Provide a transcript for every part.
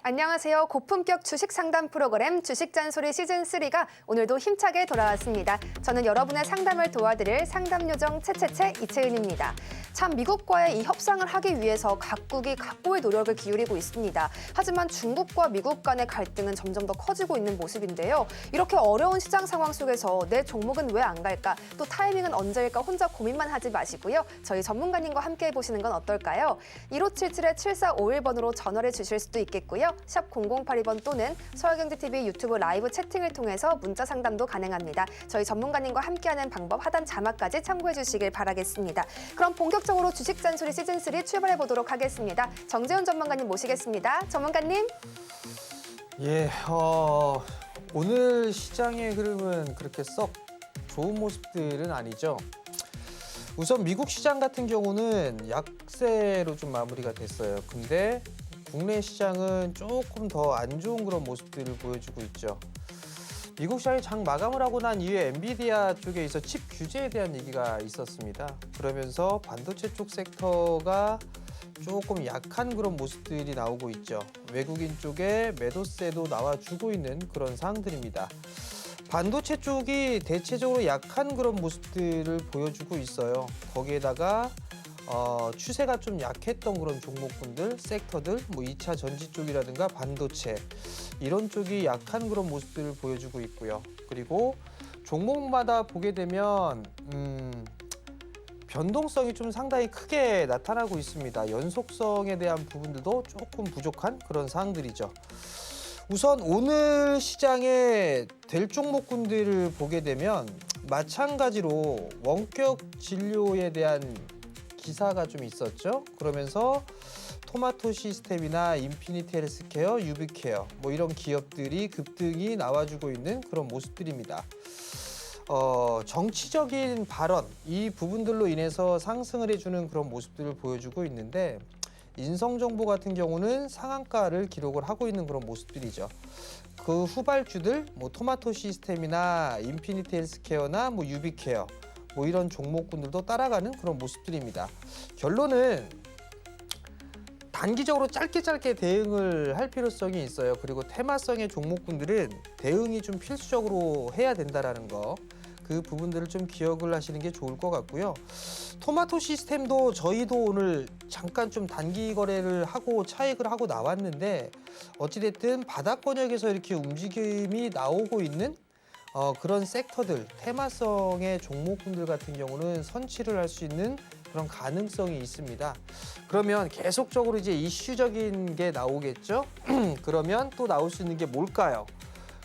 안녕하세요. 고품격 주식 상담 프로그램 주식 잔소리 시즌3가 오늘도 힘차게 돌아왔습니다. 저는 여러분의 상담을 도와드릴 상담요정 채채채 이채은입니다. 참 미국과의 이 협상을 하기 위해서 각국이 각고의 노력을 기울이고 있습니다. 하지만 중국과 미국 간의 갈등은 점점 더 커지고 있는 모습인데요. 이렇게 어려운 시장 상황 속에서 내 종목은 왜 안 갈까? 또 타이밍은 언제일까? 혼자 고민만 하지 마시고요. 저희 전문가님과 함께 해보시는 건 어떨까요? 1577-7451번으로 전화를 주실 수도 있겠고요. 샵 0082번 또는 서울경제TV 유튜브 라이브 채팅을 통해서 문자 상담도 가능합니다. 저희 전문가님과 함께하는 방법 하단 자막까지 참고해 주시길 바라겠습니다. 그럼 본격적으로 주식 잔소리 시즌3 출발해 보도록 하겠습니다. 정재훈 전문가님 모시겠습니다. 전문가님. 예, 오늘 시장의 흐름은 그렇게 썩 좋은 모습들은 아니죠. 우선 미국 시장 같은 경우는 약세로 좀 마무리가 됐어요. 근데 국내 시장은 조금 더 안 좋은 그런 모습들을 보여주고 있죠. 미국 시장이 장 마감을 하고 난 이후에 엔비디아 쪽에 있어 칩 규제에 대한 얘기가 있었습니다. 그러면서 반도체 쪽 섹터가 조금 약한 그런 모습들이 나오고 있죠. 외국인 쪽에 매도세도 나와주고 있는 그런 상황들입니다. 반도체 쪽이 대체적으로 약한 그런 모습들을 보여주고 있어요. 거기에다가 추세가 좀 약했던 그런 종목군들, 섹터들, 뭐 2차 전지 쪽이라든가 반도체 이런 쪽이 약한 그런 모습들을 보여주고 있고요. 그리고 종목마다 보게 되면 변동성이 좀 상당히 크게 나타나고 있습니다. 연속성에 대한 부분들도 조금 부족한 그런 사항들이죠. 우선 오늘 시장에 될 종목군들을 보게 되면 마찬가지로 원격 진료에 대한 기사가 좀 있었죠. 그러면서 토마토 시스템이나 인피니티 헬스케어, 유비케어 뭐 이런 기업들이 급등이 나와주고 있는 그런 모습들입니다. 정치적인 발언 이 부분들로 인해서 상승을 해주는 그런 모습들을 보여주고 있는데 인성정보 같은 경우는 상한가를 기록을 하고 있는 그런 모습들이죠. 그 후발주들 뭐 토마토 시스템이나 인피니티 헬스케어나 뭐 유비케어 뭐 이런 종목군들도 따라가는 그런 모습들입니다. 결론은 단기적으로 짧게 대응을 할 필요성이 있어요. 그리고 테마성의 종목군들은 대응이 좀 필수적으로 해야 된다라는 거. 그 부분들을 좀 기억을 하시는 게 좋을 것 같고요. 토마토 시스템도 저희도 오늘 잠깐 좀 단기 거래를 하고 차익을 하고 나왔는데 어찌됐든 바닥권역에서 이렇게 움직임이 나오고 있는 그런 섹터들, 테마성의 종목군들 같은 경우는 선취를 할 수 있는 그런 가능성이 있습니다. 그러면 계속적으로 이제 이슈적인 게 나오겠죠? 그러면 또 나올 수 있는 게 뭘까요?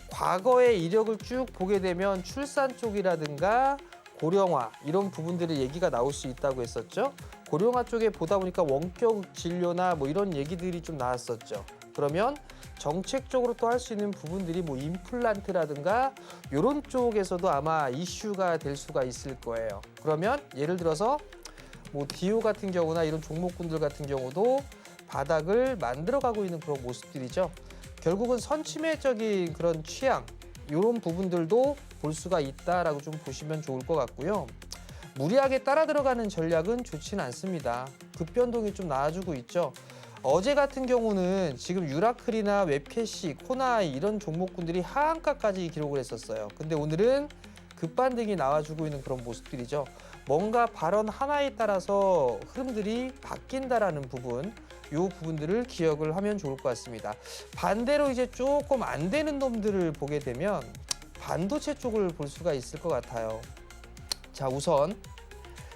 과거의 이력을 쭉 보게 되면 출산 쪽이라든가 고령화 이런 부분들의 얘기가 나올 수 있다고 했었죠. 고령화 쪽에 보다 보니까 원격 진료나 뭐 이런 얘기들이 좀 나왔었죠. 그러면 정책적으로 또 할 수 있는 부분들이 뭐 임플란트라든가 이런 쪽에서도 아마 이슈가 될 수가 있을 거예요. 그러면 예를 들어서 뭐 디오 같은 경우나 이런 종목군들 같은 경우도 바닥을 만들어가고 있는 그런 모습들이죠. 결국은 선침해적인 그런 취향 이런 부분들도 볼 수가 있다라고 좀 보시면 좋을 것 같고요. 무리하게 따라 들어가는 전략은 좋지는 않습니다. 급변동이 좀 나와주고 있죠. 어제 같은 경우는 지금 유라클이나 웹캐시, 코나이 이런 종목군들이 하한가까지 기록을 했었어요. 근데 오늘은 급반등이 나와주고 있는 그런 모습들이죠. 뭔가 발언 하나에 따라서 흐름들이 바뀐다라는 부분, 이 부분들을 기억을 하면 좋을 것 같습니다. 반대로 이제 조금 안 되는 놈들을 보게 되면 반도체 쪽을 볼 수가 있을 것 같아요. 자, 우선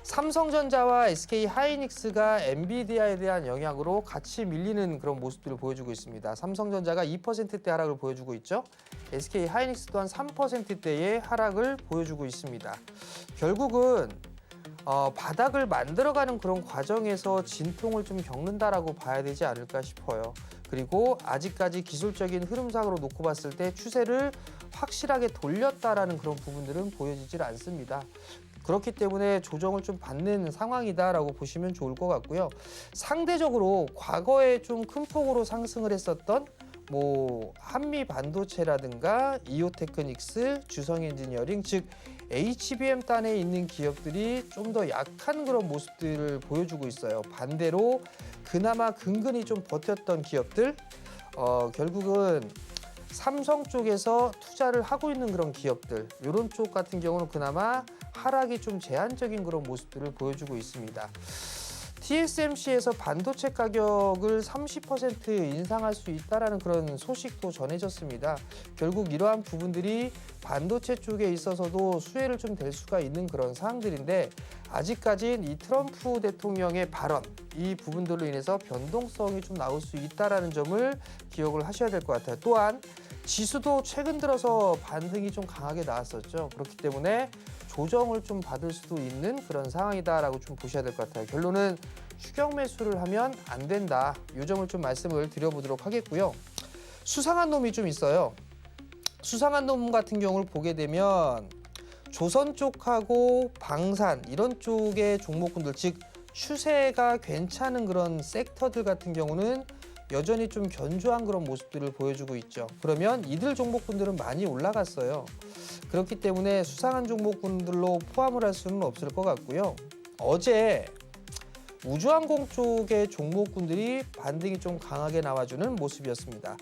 삼성전자와 SK하이닉스가 엔비디아에 대한 영향으로 같이 밀리는 그런 모습들을 보여주고 있습니다. 삼성전자가 2%대 하락을 보여주고 있죠. SK하이닉스 또한 3%대의 하락을 보여주고 있습니다. 결국은 바닥을 만들어가는 그런 과정에서 진통을 좀 겪는다라고 봐야 되지 않을까 싶어요. 그리고 아직까지 기술적인 흐름상으로 놓고 봤을 때 추세를 확실하게 돌렸다라는 그런 부분들은 보여지질 않습니다. 그렇기 때문에 조정을 좀 받는 상황이다라고 보시면 좋을 것 같고요. 상대적으로 과거에 좀 큰 폭으로 상승을 했었던 뭐 한미 반도체라든가 이오테크닉스, 주성 엔지니어링 즉 HBM 단에 있는 기업들이 좀 더 약한 그런 모습들을 보여주고 있어요. 반대로 그나마 근근히 좀 버텼던 기업들 결국은 삼성 쪽에서 투자를 하고 있는 그런 기업들, 이런 쪽 같은 경우는 그나마 하락이 좀 제한적인 그런 모습들을 보여주고 있습니다. TSMC에서 반도체 가격을 30% 인상할 수 있다라는 그런 소식도 전해졌습니다. 결국 이러한 부분들이 반도체 쪽에 있어서도 수혜를 좀 될 수가 있는 그런 사항들인데, 아직까지는 이 트럼프 대통령의 발언, 이 부분들로 인해서 변동성이 좀 나올 수 있다라는 점을 기억을 하셔야 될 것 같아요. 또한 지수도 최근 들어서 반등이 좀 강하게 나왔었죠. 그렇기 때문에 조정을 좀 받을 수도 있는 그런 상황이다라고 좀 보셔야 될 것 같아요. 결론은 추격 매수를 하면 안 된다. 이 점을 좀 말씀을 드려보도록 하겠고요. 수상한 놈이 좀 있어요. 수상한 놈 같은 경우를 보게 되면 조선 쪽하고 방산 이런 쪽의 종목군들, 즉 추세가 괜찮은 그런 섹터들 같은 경우는 여전히 좀 견조한 그런 모습들을 보여주고 있죠. 그러면 이들 종목군들은 많이 올라갔어요. 그렇기 때문에 수상한 종목군들로 포함을 할 수는 없을 것 같고요. 어제 우주항공 쪽의 종목군들이 반등이 좀 강하게 나와주는 모습이었습니다.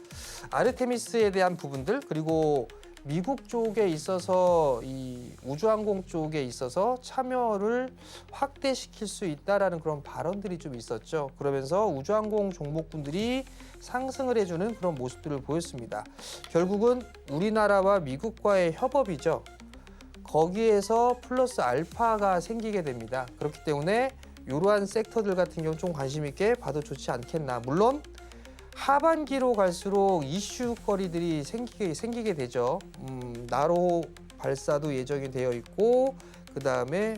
아르테미스에 대한 부분들, 그리고 미국 쪽에 있어서 이 우주항공 쪽에 있어서 참여를 확대시킬 수 있다라는 그런 발언들이 좀 있었죠. 그러면서 우주항공 종목군들이 상승을 해주는 그런 모습들을 보였습니다. 결국은 우리나라와 미국과의 협업이죠. 거기에서 플러스 알파가 생기게 됩니다. 그렇기 때문에 이러한 섹터들 같은 경우 좀 관심 있게 봐도 좋지 않겠나. 물론 하반기로 갈수록 이슈거리들이 생기게 되죠. 나로 발사도 예정이 되어 있고, 그 다음에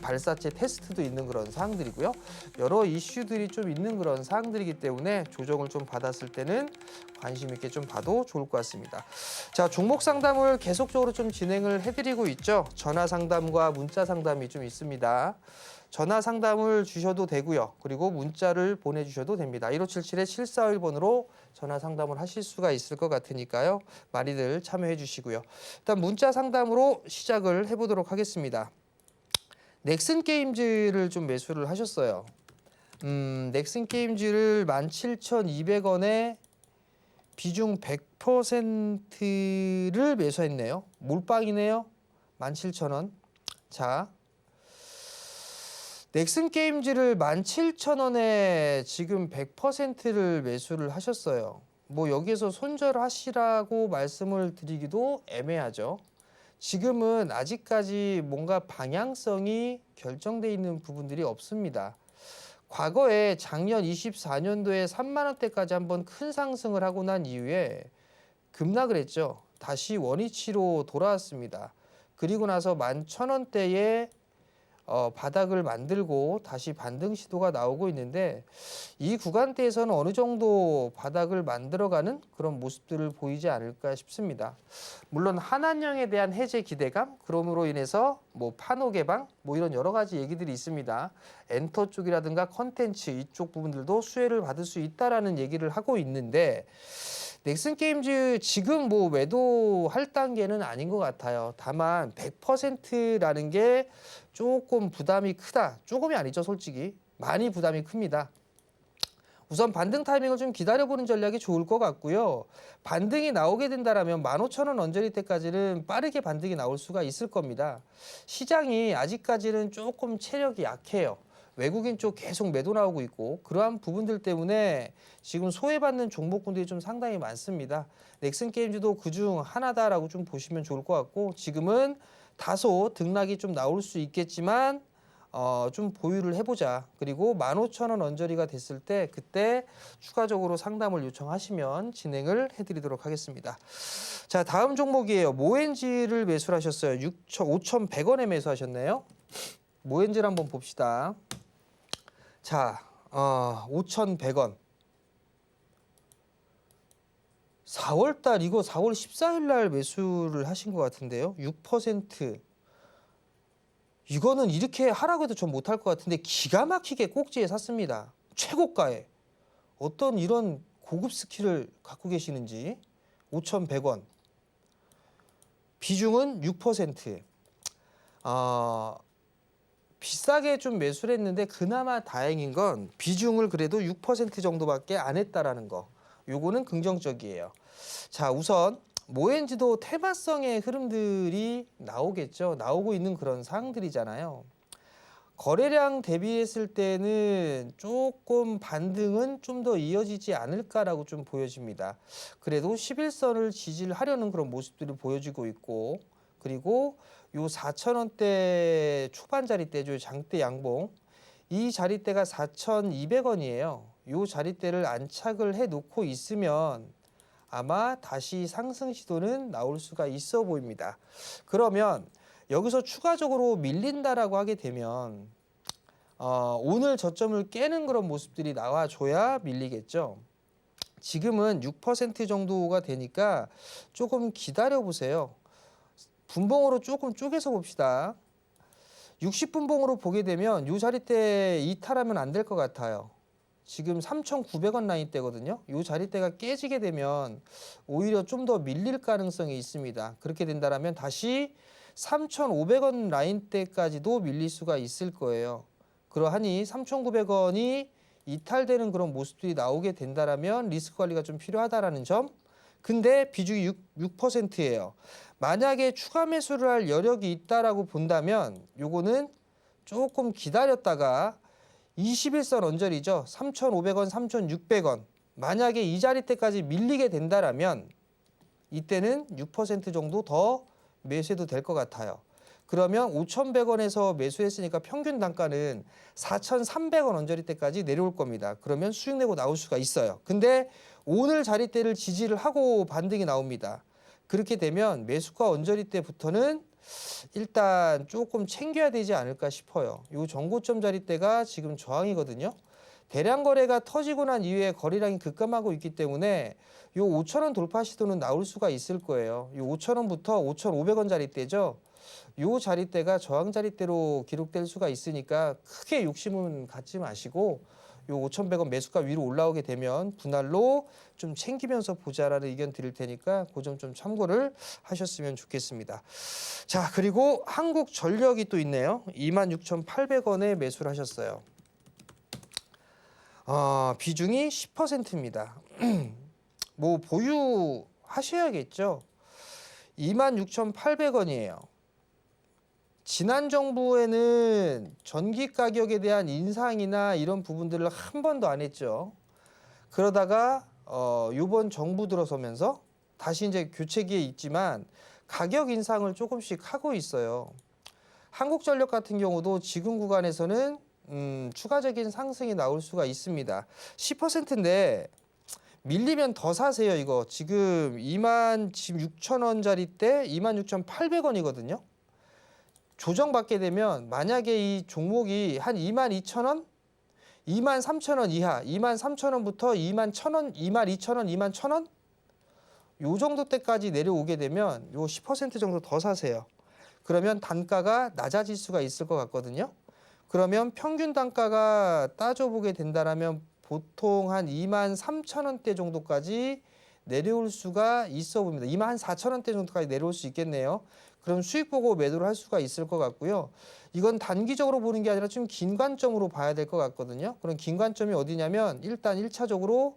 발사체 테스트도 있는 그런 사항들이고요. 여러 이슈들이 좀 있는 그런 사항들이기 때문에 조정을 좀 받았을 때는 관심 있게 좀 봐도 좋을 것 같습니다. 자, 종목 상담을 계속적으로 좀 진행을 해드리고 있죠. 전화 상담과 문자 상담이 좀 있습니다. 전화 상담을 주셔도 되고요. 그리고 문자를 보내주셔도 됩니다. 1577-7451번으로 전화 상담을 하실 수가 있을 것 같으니까요. 많이들 참여해 주시고요. 일단 문자 상담으로 시작을 해보도록 하겠습니다. 넥슨 게임즈를 좀 매수를 하셨어요. 넥슨 게임즈를 17,200원에 비중 100%를 매수했네요. 몰빵이네요. 17,000원. 자, 넥슨 게임즈를 17,000원에 지금 100%를 매수를 하셨어요. 뭐 여기에서 손절하시라고 말씀을 드리기도 애매하죠. 지금은 아직까지 뭔가 방향성이 결정돼 있는 부분들이 없습니다. 과거에 작년 24년도에 3만 원대까지 한번 큰 상승을 하고 난 이후에 급락을 했죠. 다시 원위치로 돌아왔습니다. 그리고 나서 11,000원대에 바닥을 만들고 다시 반등 시도가 나오고 있는데, 이 구간대에서는 어느 정도 바닥을 만들어가는 그런 모습들을 보이지 않을까 싶습니다. 물론 한한령에 대한 해제 기대감, 그럼으로 인해서 뭐 판호 개방, 뭐 이런 여러 가지 얘기들이 있습니다. 엔터 쪽이라든가 컨텐츠 이쪽 부분들도 수혜를 받을 수 있다라는 얘기를 하고 있는데, 넥슨 게임즈 지금 뭐 매도할 단계는 아닌 것 같아요. 다만 100%라는 게 조금 부담이 크다. 조금이 아니죠, 솔직히. 많이 부담이 큽니다. 우선 반등 타이밍을 좀 기다려보는 전략이 좋을 것 같고요. 반등이 나오게 된다면 15,000원 언저리 때까지는 빠르게 반등이 나올 수가 있을 겁니다. 시장이 아직까지는 조금 체력이 약해요. 외국인 쪽 계속 매도 나오고 있고, 그러한 부분들 때문에 지금 소외받는 종목군들이 좀 상당히 많습니다. 넥슨 게임즈도 그중 하나다라고 좀 보시면 좋을 것 같고, 지금은 다소 등락이 좀 나올 수 있겠지만 좀 보유를 해보자. 그리고 15,000원 언저리가 됐을 때 그때 추가적으로 상담을 요청하시면 진행을 해드리도록 하겠습니다. 자, 다음 종목이에요. 모엔지를 매수를 하셨어요. 5,100원에 매수하셨네요. 모엔지를 한번 봅시다. 자, 5,100원. 4월달 이거 4월 14일 날 매수를 하신 것 같은데요. 6%. 이거는 이렇게 하라고 해도 전 못할 것 같은데 기가 막히게 꼭지에 샀습니다. 최고가에. 어떤 이런 고급 스킬을 갖고 계시는지. 5,100원. 비중은 6%. 비싸게 좀 매수를 했는데 그나마 다행인 건 비중을 그래도 6% 정도밖에 안 했다라는 거. 요거는 긍정적이에요. 자, 우선 뭐엔지도 테마성의 흐름들이 나오겠죠. 나오고 있는 그런 상황들이잖아요. 거래량 대비했을 때는 조금 반등은 좀 더 이어지지 않을까라고 좀 보여집니다. 그래도 11선을 지지를 하려는 그런 모습들을 보여주고 있고, 그리고 요 4,000원대 초반 자리대죠. 장대 양봉. 이 자리대가 4,200원이에요. 요 자리대를 안착을 해 놓고 있으면 아마 다시 상승 시도는 나올 수가 있어 보입니다. 그러면 여기서 추가적으로 밀린다라고 하게 되면 오늘 저점을 깨는 그런 모습들이 나와줘야 밀리겠죠. 지금은 6% 정도가 되니까 조금 기다려 보세요. 분봉으로 조금 쪼개서 봅시다. 60분봉으로 보게 되면 이 자리대 이탈하면 안 될 것 같아요. 지금 3,900원 라인대거든요. 이 자리대가 깨지게 되면 오히려 좀 더 밀릴 가능성이 있습니다. 그렇게 된다면 다시 3,500원 라인대까지도 밀릴 수가 있을 거예요. 그러하니 3,900원이 이탈되는 그런 모습들이 나오게 된다면 리스크 관리가 좀 필요하다라는 점. 근데 비중이 6%예요. 만약에 추가 매수를 할 여력이 있다라고 본다면 요거는 조금 기다렸다가 21선 언저리죠. 3,500원, 3,600원. 만약에 이 자리대까지 밀리게 된다라면 이때는 6% 정도 더 매수해도 될 것 같아요. 그러면 5,100원에서 매수했으니까 평균 단가는 4,300원 언저리대까지 내려올 겁니다. 그러면 수익 내고 나올 수가 있어요. 근데 오늘 자리대를 지지를 하고 반등이 나옵니다. 그렇게 되면 매수가 언저리대부터는 일단 조금 챙겨야 되지 않을까 싶어요. 이 정고점 자리대가 지금 저항이거든요. 대량 거래가 터지고 난 이후에 거래량이 급감하고 있기 때문에 이 5,000원 돌파 시도는 나올 수가 있을 거예요. 이 5,000원부터 5,500원 자리대죠. 이 자리대가 저항 자리대로 기록될 수가 있으니까 크게 욕심은 갖지 마시고 요 5,100원 매수가 위로 올라오게 되면 분할로 좀 챙기면서 보자라는 의견 드릴 테니까 그 점 좀 참고를 하셨으면 좋겠습니다. 자, 그리고 한국전력이 또 있네요. 26,800원에 매수를 하셨어요. 비중이 10%입니다. 뭐 보유하셔야겠죠. 26,800원이에요. 지난 정부에는 전기 가격에 대한 인상이나 이런 부분들을 한 번도 안 했죠. 그러다가 이번 정부 들어서면서 다시 이제 교체기에 있지만 가격 인상을 조금씩 하고 있어요. 한국전력 같은 경우도 지금 구간에서는 추가적인 상승이 나올 수가 있습니다. 10%인데 밀리면 더 사세요. 이거 지금 26,000원짜리 때 26,800원이거든요. 조정받게 되면 만약에 이 종목이 한 22,000원, 23,000원 이하, 23,000원부터 21,000원, 22,000원, 21,000원 요 정도 때까지 내려오게 되면 요 10% 정도 더 사세요. 그러면 단가가 낮아질 수가 있을 것 같거든요. 그러면 평균 단가가 따져보게 된다면 보통 한 23,000원대 정도까지 내려올 수가 있어 봅니다. 24,000원대 정도까지 내려올 수 있겠네요. 그럼 수익 보고 매도를 할 수가 있을 것 같고요. 이건 단기적으로 보는 게 아니라 좀 긴 관점으로 봐야 될 것 같거든요. 그런 긴 관점이 어디냐면 일단 1차적으로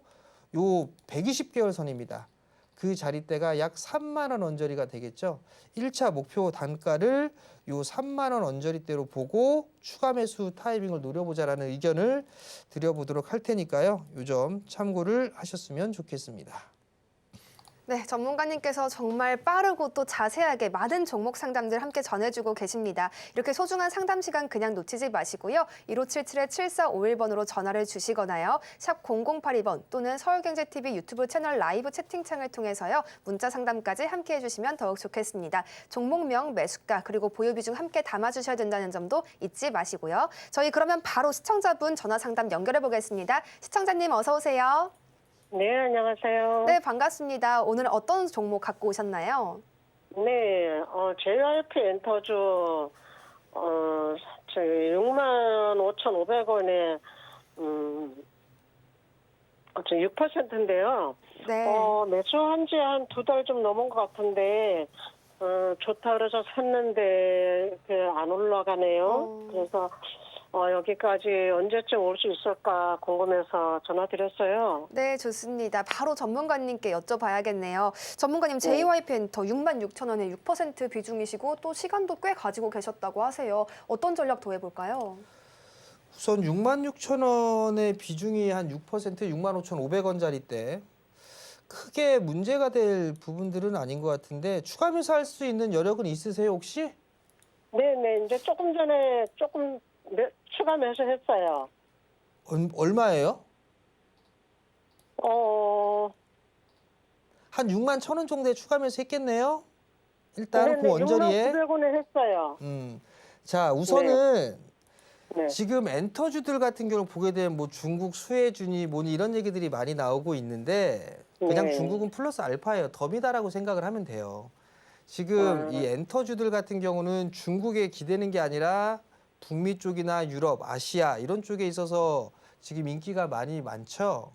요 120개월 선입니다. 그 자리대가 약 3만 원 언저리가 되겠죠. 1차 목표 단가를 요 3만 원 언저리대로 보고 추가 매수 타이밍을 노려보자라는 의견을 드려보도록 할 테니까요. 요 점 참고를 하셨으면 좋겠습니다. 네, 전문가님께서 정말 빠르고 또 자세하게 많은 종목 상담들 함께 전해주고 계십니다. 이렇게 소중한 상담 시간 그냥 놓치지 마시고요. 1577-7451번으로 전화를 주시거나요. 샵 0082번 또는 서울경제TV 유튜브 채널 라이브 채팅창을 통해서요. 문자 상담까지 함께 해주시면 더욱 좋겠습니다. 종목명, 매수가 그리고 보유 비중 함께 담아주셔야 된다는 점도 잊지 마시고요. 저희 그러면 바로 시청자분 전화 상담 연결해 보겠습니다. 시청자님 어서 오세요. 네, 안녕하세요. 네, 반갑습니다. 오늘 어떤 종목 갖고 오셨나요? 네, JYP 엔터주, 65,500원에, 6%인데요. 네. 매수한 지 한 2달 좀 넘은 것 같은데, 좋다 그래서 샀는데, 안 올라가네요. 그래서, 여기까지 언제쯤 올 수 있을까 궁금해서 전화드렸어요. 네, 좋습니다. 바로 전문가님께 여쭤봐야겠네요. 전문가님, JYP 엔터 66,000원에 6% 비중이시고 또 시간도 꽤 가지고 계셨다고 하세요. 어떤 전략 더해볼까요? 우선 66,000원의 비중이 한 6%, 65,500원짜리 크게 문제가 될 부분들은 아닌 것 같은데 추가 매수할 수 있는 여력은 있으세요 혹시? 네네, 이제 조금 전에 추가 매수했어요. 얼마예요? 어, 한 61,000원 정도에 추가 매수했겠네요? 일단 네네, 그 언저리에. 6,900원에 했어요. 자, 우선은 네. 지금 엔터주들 같은 경우를 보게 되면 뭐 중국 수혜주니 뭐니 이런 얘기들이 많이 나오고 있는데 그냥 네. 중국은 플러스 알파예요. 덤이다라고 생각을 하면 돼요. 지금 이 엔터주들 같은 경우는 중국에 기대는 게 아니라 북미 쪽이나 유럽, 아시아 이런 쪽에 있어서 지금 인기가 많이 많죠.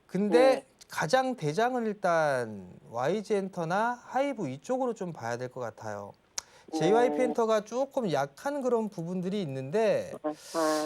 근데 네. 가장 대장은 일단 YG 엔터나 하이브 이쪽으로 좀 봐야 될 것 같아요. JYP 엔터가 조금 약한 그런 부분들이 있는데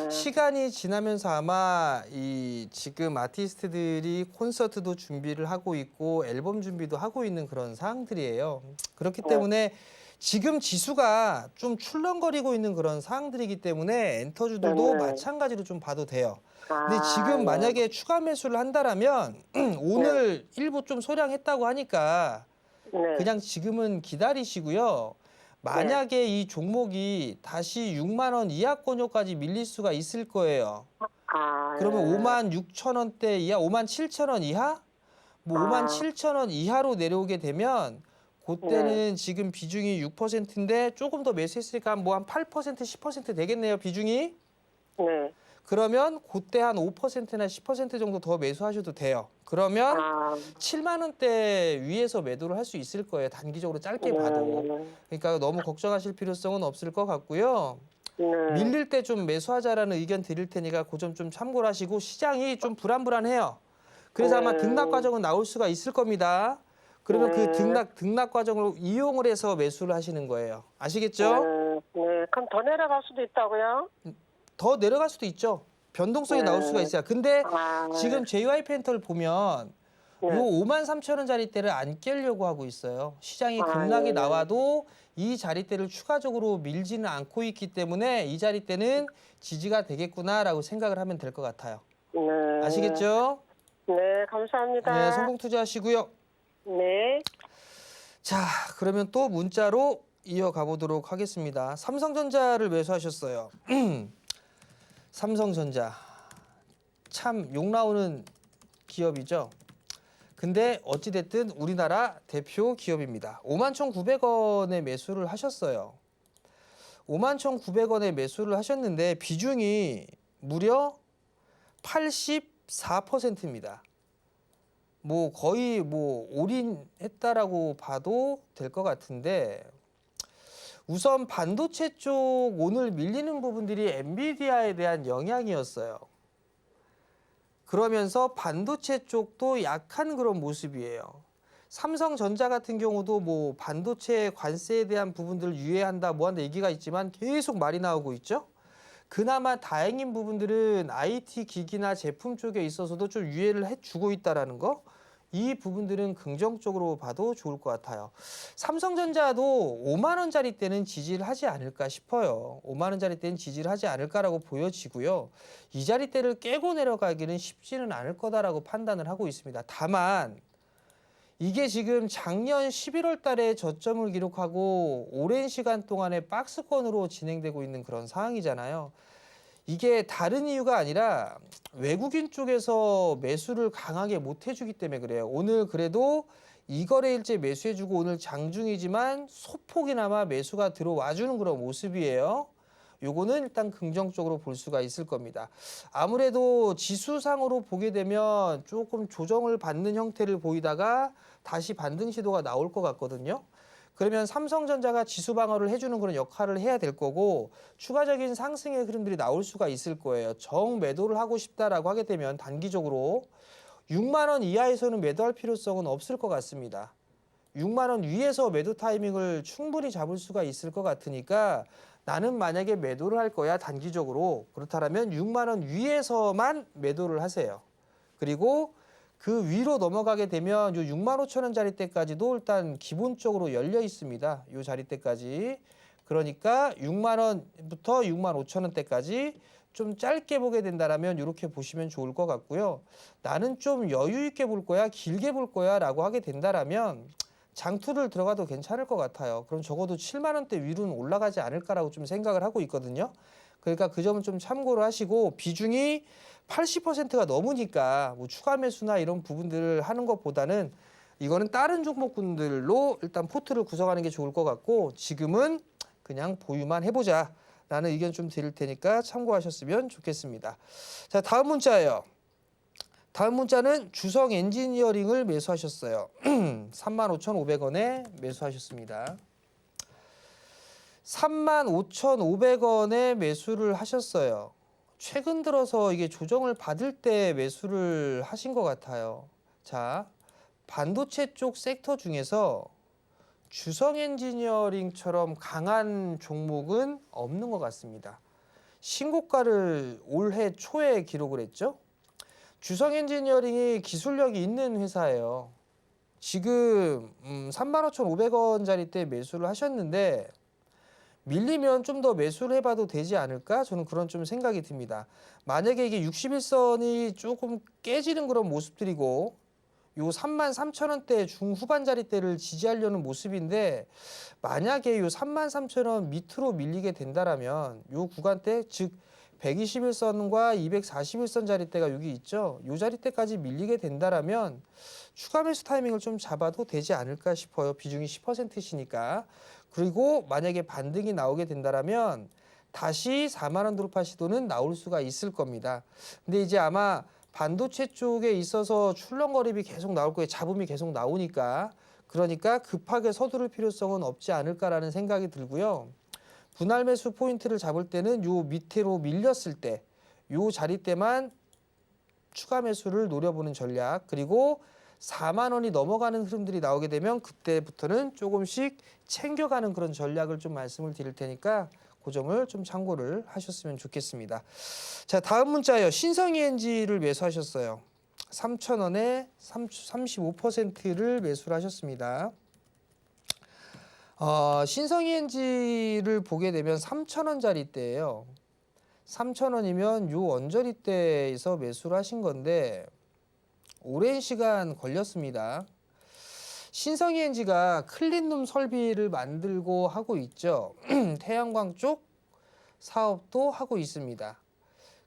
시간이 지나면서 아마 이 지금 아티스트들이 콘서트도 준비를 하고 있고 앨범 준비도 하고 있는 그런 상황들이에요. 그렇기 때문에 지금 지수가 좀 출렁거리고 있는 그런 상황들이기 때문에 엔터주들도 마찬가지로 좀 봐도 돼요. 근데 지금 만약에 추가 매수를 한다라면 오늘 일부 좀 소량했다고 하니까 네. 그냥 지금은 기다리시고요. 만약에 이 종목이 다시 6만 원 이하권역까지 밀릴 수가 있을 거예요. 그러면 56,000원대 이하, 57,000원 이하? 뭐 57,000원 이하로 내려오게 되면 그때는 지금 비중이 6%인데 조금 더 매수했으니까 뭐 한 8%, 10% 되겠네요, 비중이. 네. 그러면 그때 한 5%나 10% 정도 더 매수하셔도 돼요. 그러면 7만 원대 위에서 매도를 할 수 있을 거예요. 단기적으로 짧게 봐도. 그러니까 너무 걱정하실 필요성은 없을 것 같고요. 밀릴 때 좀 매수하자라는 의견 드릴 테니까 그 점 좀 참고를 하시고 시장이 좀 불안불안해요. 그래서 아마 등락 과정은 나올 수가 있을 겁니다. 그러면 그 등락 과정을 이용을 해서 매수를 하시는 거예요. 아시겠죠? 네. 그럼 더 내려갈 수도 있다고요? 더 내려갈 수도 있죠. 변동성이 나올 수가 있어요. 근데 지금 JYP 엔터를 보면 요 53,000원짜리대를 안 깨려고 하고 있어요. 시장이 급락이 나와도 이 자리대를 추가적으로 밀지는 않고 있기 때문에 이 자리대는 지지가 되겠구나라고 생각을 하면 될 것 같아요. 아시겠죠? 네, 감사합니다. 네, 성공 투자하시고요. 네. 자, 그러면 또 문자로 이어가 보도록 하겠습니다. 삼성전자를 매수하셨어요. 삼성전자 참 욕 나오는 기업이죠. 근데 어찌됐든 우리나라 대표 기업입니다. 51,900원에 매수를 하셨어요. 51,900원에 매수를 하셨는데 비중이 무려 84%입니다. 뭐 거의 뭐 올인했다라고 봐도 될 것 같은데 우선 반도체 쪽 오늘 밀리는 부분들이 엔비디아에 대한 영향이었어요. 그러면서 반도체 쪽도 약한 그런 모습이에요. 삼성전자 같은 경우도 뭐 반도체 관세에 대한 부분들을 유예한다 뭐한다 얘기가 있지만 계속 말이 나오고 있죠. 그나마 다행인 부분들은 IT 기기나 제품 쪽에 있어서도 좀 유예를 해주고 있다라는 거. 이 부분들은 긍정적으로 봐도 좋을 것 같아요. 삼성전자도 5만 원짜리 때는 지지를 하지 않을까 싶어요. 5만 원짜리 때는 지지를 하지 않을까라고 보여지고요. 이 자리대를 깨고 내려가기는 쉽지는 않을 거다라고 판단을 하고 있습니다. 다만 이게 지금 작년 11월 달에 저점을 기록하고 오랜 시간 동안에 박스권으로 진행되고 있는 그런 상황이잖아요. 이게 다른 이유가 아니라 외국인 쪽에서 매수를 강하게 못 해주기 때문에 그래요. 오늘 그래도 이거래일째 매수해주고 오늘 장중이지만 소폭이나마 매수가 들어와주는 그런 모습이에요. 요거는 일단 긍정적으로 볼 수가 있을 겁니다. 아무래도 지수상으로 보게 되면 조금 조정을 받는 형태를 보이다가 다시 반등 시도가 나올 것 같거든요. 그러면 삼성전자가 지수 방어를 해주는 그런 역할을 해야 될 거고 추가적인 상승의 흐름들이 나올 수가 있을 거예요. 정매도를 하고 싶다라고 하게 되면 단기적으로 6만 원 이하에서는 매도할 필요성은 없을 것 같습니다. 6만 원 위에서 매도 타이밍을 충분히 잡을 수가 있을 것 같으니까 나는 만약에 매도를 할 거야 단기적으로 그렇다면 6만 원 위에서만 매도를 하세요. 그리고 그 위로 넘어가게 되면 요 6만 5천 원짜리대까지도 일단 기본적으로 열려 있습니다. 요 자리대까지. 그러니까 6만 원부터 6만 5천 원대까지 좀 짧게 보게 된다라면 이렇게 보시면 좋을 것 같고요. 나는 좀 여유 있게 볼 거야, 길게 볼 거야라고 하게 된다라면 장투를 들어가도 괜찮을 것 같아요. 그럼 적어도 7만 원대 위로는 올라가지 않을까라고 좀 생각을 하고 있거든요. 그러니까 그 점은 좀 참고를 하시고 비중이 80%가 넘으니까 뭐 추가 매수나 이런 부분들을 하는 것보다는 이거는 다른 종목군들로 일단 포트를 구성하는 게 좋을 것 같고 지금은 그냥 보유만 해보자 라는 의견 좀 드릴 테니까 참고하셨으면 좋겠습니다. 자, 다음 문자예요. 다음 문자는 주성 엔지니어링을 매수하셨어요. 35,500원에 매수하셨습니다. 35,500원에 매수를 하셨어요. 최근 들어서 이게 조정을 받을 때 매수를 하신 것 같아요. 자, 반도체 쪽 섹터 중에서 주성 엔지니어링처럼 강한 종목은 없는 것 같습니다. 신고가를 올해 초에 기록을 했죠. 주성 엔지니어링이 기술력이 있는 회사예요. 지금 35,500원짜리 때 매수를 하셨는데 밀리면 좀 더 매수를 해봐도 되지 않을까? 저는 그런 좀 생각이 듭니다. 만약에 이게 61선이 조금 깨지는 그런 모습들이고 요 33,000원대 중후반짜리대를 지지하려는 모습인데 만약에 요 33,000원 밑으로 밀리게 된다라면 요 구간대 즉 121선과 241선짜리대가 여기 있죠. 요 자리대까지 밀리게 된다라면 추가 매수 타이밍을 좀 잡아도 되지 않을까 싶어요. 비중이 10%시니까. 그리고 만약에 반등이 나오게 된다라면 다시 4만 원 돌파 시도는 나올 수가 있을 겁니다. 근데 이제 아마 반도체 쪽에 있어서 출렁거림이 계속 나올 거예요. 잡음이 계속 나오니까. 그러니까 급하게 서두를 필요성은 없지 않을까라는 생각이 들고요. 분할 매수 포인트를 잡을 때는 요 밑으로 밀렸을 때, 요 자리대만 추가 매수를 노려보는 전략. 그리고 4만 원이 넘어가는 흐름들이 나오게 되면 그때부터는 조금씩 챙겨가는 그런 전략을 좀 말씀을 드릴 테니까 그 점을 좀 참고를 하셨으면 좋겠습니다. 자, 다음 문자예요. 신성이엔지를 매수하셨어요. 3,000원에 35%를 매수를 하셨습니다. 신성이엔지를 보게 되면 3,000원짜리대예요. 3,000원이면 요 언저리대에서 매수를 하신 건데 오랜 시간 걸렸습니다. 신성이엔지가 클린룸 설비를 만들고 하고 있죠. 태양광 쪽 사업도 하고 있습니다.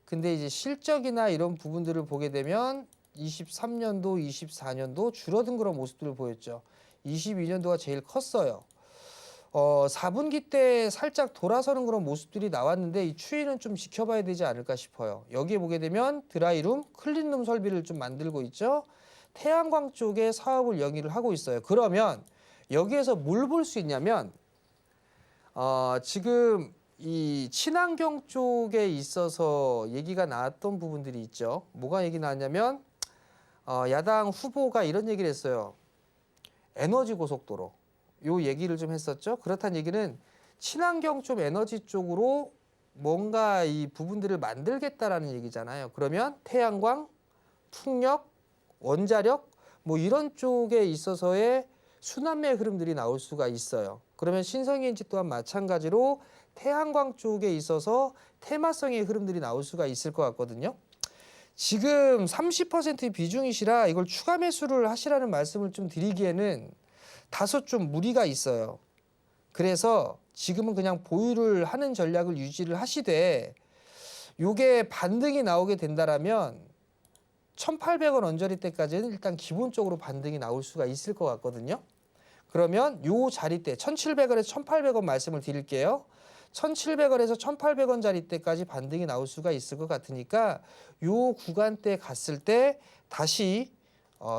근데 이제 실적이나 이런 부분들을 보게 되면 23년도, 24년도 줄어든 그런 모습들을 보였죠. 22년도가 제일 컸어요. 4분기 때 살짝 돌아서는 그런 모습들이 나왔는데 이 추이는 좀 지켜봐야 되지 않을까 싶어요. 여기에 보게 되면 드라이룸, 클린룸 설비를 좀 만들고 있죠. 태양광 쪽에 사업을 영위를 하고 있어요. 그러면 여기에서 뭘 볼 수 있냐면 지금 이 친환경 쪽에 있어서 얘기가 나왔던 부분들이 있죠. 뭐가 얘기 나왔냐면 야당 후보가 이런 얘기를 했어요. 에너지 고속도로. 요 얘기를 좀 했었죠. 그렇다는 얘기는 친환경 쪽 에너지 쪽으로 뭔가 이 부분들을 만들겠다라는 얘기잖아요. 그러면 태양광, 풍력, 원자력 뭐 이런 쪽에 있어서의 순환매 흐름들이 나올 수가 있어요. 그러면 신성이엔지 또한 마찬가지로 태양광 쪽에 있어서 테마성의 흐름들이 나올 수가 있을 것 같거든요. 지금 30% 비중이시라 이걸 추가 매수를 하시라는 말씀을 좀 드리기에는 다소 좀 무리가 있어요. 그래서 지금은 그냥 보유를 하는 전략을 유지를 하시되 요게 반등이 나오게 된다라면 1,800원 언저리 때까지는 일단 기본적으로 반등이 나올 수가 있을 것 같거든요. 그러면 요 자리대 1,700원에서 1,800원 말씀을 드릴게요. 1,700원에서 1,800원 자리대까지 반등이 나올 수가 있을 것 같으니까 요 구간대 갔을 때 다시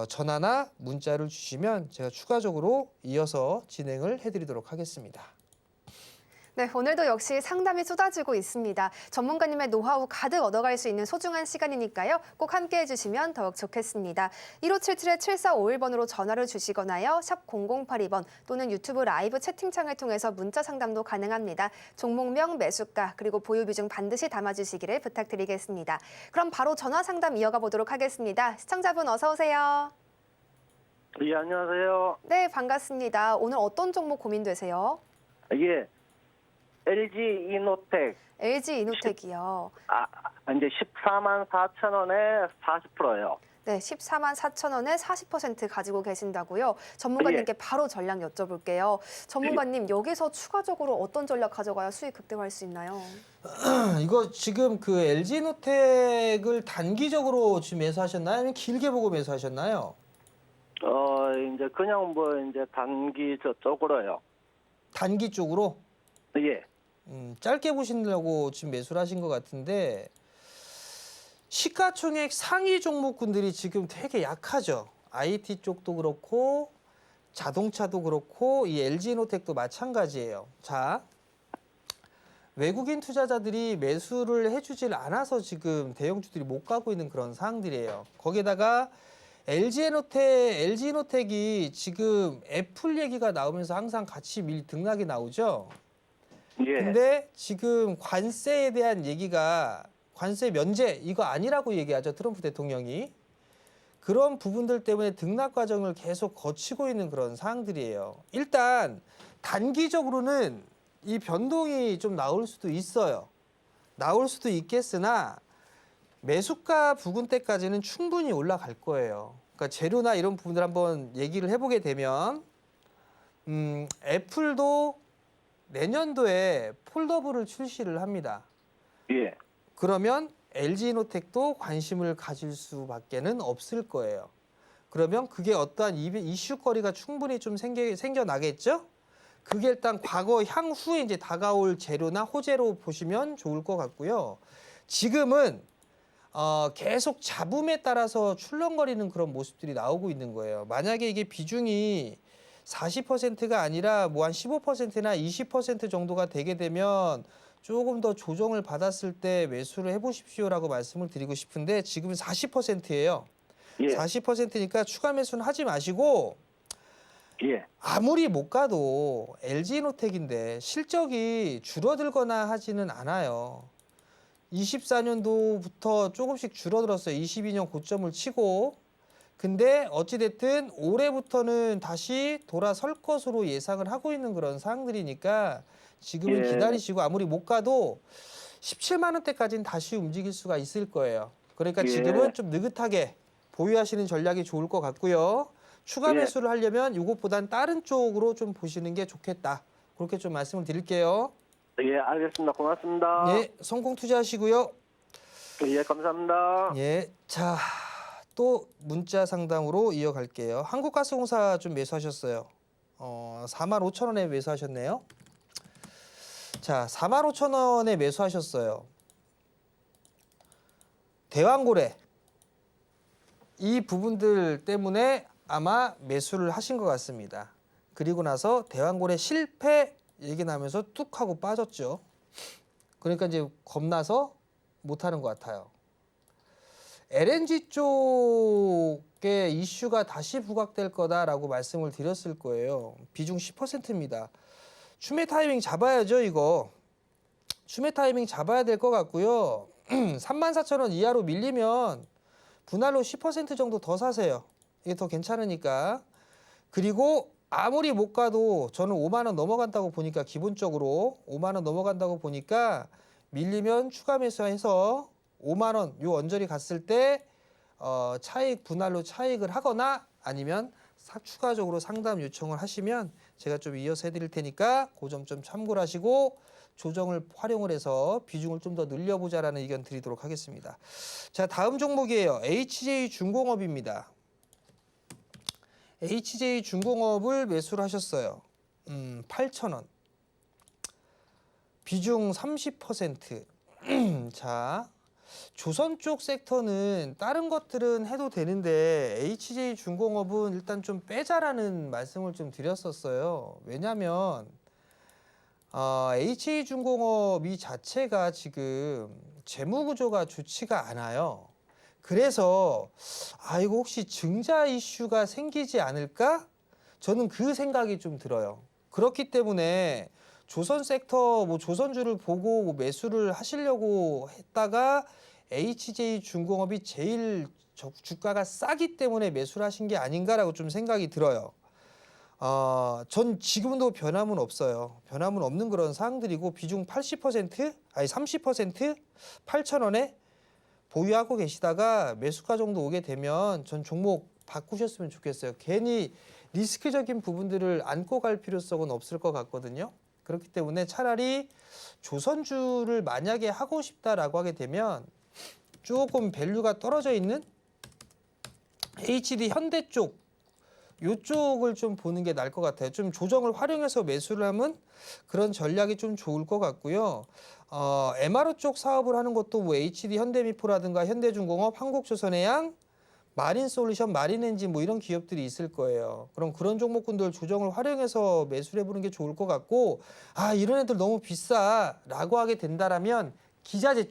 전화나 문자를 주시면 제가 추가적으로 이어서 진행을 해드리도록 하겠습니다. 네, 오늘도 역시 상담이 쏟아지고 있습니다. 전문가님의 노하우 가득 얻어갈 수 있는 소중한 시간이니까요. 꼭 함께해 주시면 더욱 좋겠습니다. 1577-7451번으로 전화를 주시거나요. 샵 0082번 또는 유튜브 라이브 채팅창을 통해서 문자 상담도 가능합니다. 종목명, 매수가, 그리고 보유 비중 반드시 담아주시기를 부탁드리겠습니다. 그럼 바로 전화 상담 이어가 보도록 하겠습니다. 시청자분 어서 오세요. 예, 안녕하세요. 네, 반갑습니다. 오늘 어떤 종목 고민되세요? 예, LG 이노텍, LG 이노텍이요. 이제 14만 4천 원에 40%예요. 네, 14만 4천 원에 40% 가지고 계신다고요. 전문가님께 바로 전략 여쭤볼게요. 전문가님, 여기서 추가적으로 어떤 전략 가져가야 수익 극대화할 수 있나요? 이거 지금 그 LG노텍을 단기적으로 지금 매수하셨나요? 아니면 길게 보고 매수하셨나요? 이제 그냥 이제 단기 저쪽으로요. 단기 쪽으로? 예, 짧게 보시려고 지금 매수를 하신 것 같은데 시가총액 상위 종목군들이 지금 되게 약하죠. IT 쪽도 그렇고 자동차도 그렇고 이 LG노텍도 마찬가지예요. 자, 외국인 투자자들이 매수를 해주질 않아서 지금 대형주들이 못 가고 있는 그런 상황들이에요. 거기에다가 LG노텍이 지금 애플 얘기가 나오면서 항상 같이 등락이 나오죠. 예, 근데 지금 관세에 대한 얘기가 관세 면제 이거 아니라고 얘기하죠. 트럼프 대통령이. 그런 부분들 때문에 등락 과정을 계속 거치고 있는 그런 상황들이에요. 일단 단기적으로는 이 변동이 좀 나올 수도 있어요. 나올 수도 있겠으나 매수가 부근대까지는 충분히 올라갈 거예요. 그러니까 재료나 이런 부분들 한번 얘기를 해보게 되면 애플도 내년도에 폴더블을 출시를 합니다. 예, 그러면 LG노텍도 관심을 가질 수밖에는 없을 거예요. 그러면 그게 어떠한 이슈거리가 충분히 좀 생겨나겠죠? 그게 일단 과거 향후에 이제 다가올 재료나 호재로 보시면 좋을 것 같고요. 지금은 계속 잡음에 따라서 출렁거리는 그런 모습들이 나오고 있는 거예요. 만약에 이게 비중이 40%가 아니라 뭐 한 15%나 20% 정도가 되게 되면 조금 더 조정을 받았을 때 매수를 해보십시오라고 말씀을 드리고 싶은데 지금은 40%예요. 예, 40%니까 추가 매수는 하지 마시고 예, 아무리 못 가도 LG노텍인데 실적이 줄어들거나 하지는 않아요. 24년도부터 조금씩 줄어들었어요. 22년 고점을 치고. 근데 어찌됐든 올해부터는 다시 돌아설 것으로 예상을 하고 있는 그런 상황들이니까 지금은 예. 기다리시고 아무리 못 가도 17만 원대까지는 다시 움직일 수가 있을 거예요. 그러니까 예. 지금은 좀 느긋하게 보유하시는 전략이 좋을 것 같고요. 추가 예. 매수를 하려면 이것보단 다른 쪽으로 좀 보시는 게 좋겠다. 그렇게 좀 말씀을 드릴게요. 예, 알겠습니다. 고맙습니다. 예, 성공 투자하시고요. 예, 감사합니다. 예, 자, 또 문자 상담으로 이어갈게요. 한국가스공사 좀 매수하셨어요. 45,000원에 매수하셨네요. 자, 45,000원에 매수하셨어요. 대왕고래 이 부분들 때문에 아마 매수를 하신 것 같습니다. 그리고 나서 대왕고래 실패 얘기 나면서 뚝 하고 빠졌죠. 그러니까 이제 겁나서 못하는 것 같아요. LNG 쪽에 이슈가 다시 부각될 거다라고 말씀을 드렸을 거예요. 비중 10%입니다. 추매 타이밍 잡아야죠, 이거. 추매 타이밍 잡아야 될 것 같고요. 34,000원 이하로 밀리면 분할로 10% 정도 더 사세요. 이게 더 괜찮으니까. 그리고 아무리 못 가도 저는 5만 원 넘어간다고 보니까 기본적으로 5만 원 넘어간다고 보니까 밀리면 추가 매수해서 5만 원 요 언저리 갔을 때 차익 분할로 차익을 하거나 아니면 추가적으로 상담 요청을 하시면 제가 좀 이어서 해드릴 테니까 그 점 좀 참고를 하시고 조정을 활용을 해서 비중을 좀 더 늘려보자라는 의견 드리도록 하겠습니다. 자, 다음 종목이에요. HJ중공업입니다. HJ중공업을 매수를 하셨어요. 8,000원. 비중 30%. 자, 조선 쪽 섹터는 다른 것들은 해도 되는데 HJ중공업은 일단 좀 빼자라는 말씀을 좀 드렸었어요. 왜냐하면 HA중공업 이 자체가 지금 재무 구조가 좋지가 않아요. 그래서 이거 혹시 증자 이슈가 생기지 않을까? 저는 그 생각이 좀 들어요. 그렇기 때문에 조선 섹터, 조선주를 보고 매수를 하시려고 했다가 HJ중공업이 제일 주가가 싸기 때문에 매수를 하신 게 아닌가라고 좀 생각이 들어요. 전 지금도 변함은 없어요. 변함은 없는 그런 사항들이고 비중 80%, 30% 8,000원에 보유하고 계시다가 매수가 정도 오게 되면 전 종목 바꾸셨으면 좋겠어요. 괜히 리스크적인 부분들을 안고 갈 필요성은 없을 것 같거든요. 그렇기 때문에 차라리 조선주를 만약에 하고 싶다라고 하게 되면 조금 밸류가 떨어져 있는 HD 현대 쪽 요쪽을 좀 보는 게 나을 것 같아요. 좀 조정을 활용해서 매수를 하면 그런 전략이 좀 좋을 것 같고요. MRO 쪽 사업을 하는 것도 뭐 HD 현대미포라든가 현대중공업, 한국조선해양, 마린솔루션, 마린엔진 뭐 이런 기업들이 있을 거예요. 그럼 그런 종목군들 조정을 활용해서 매수를 해보는 게 좋을 것 같고, 이런 애들 너무 비싸라고 하게 된다라면 기자재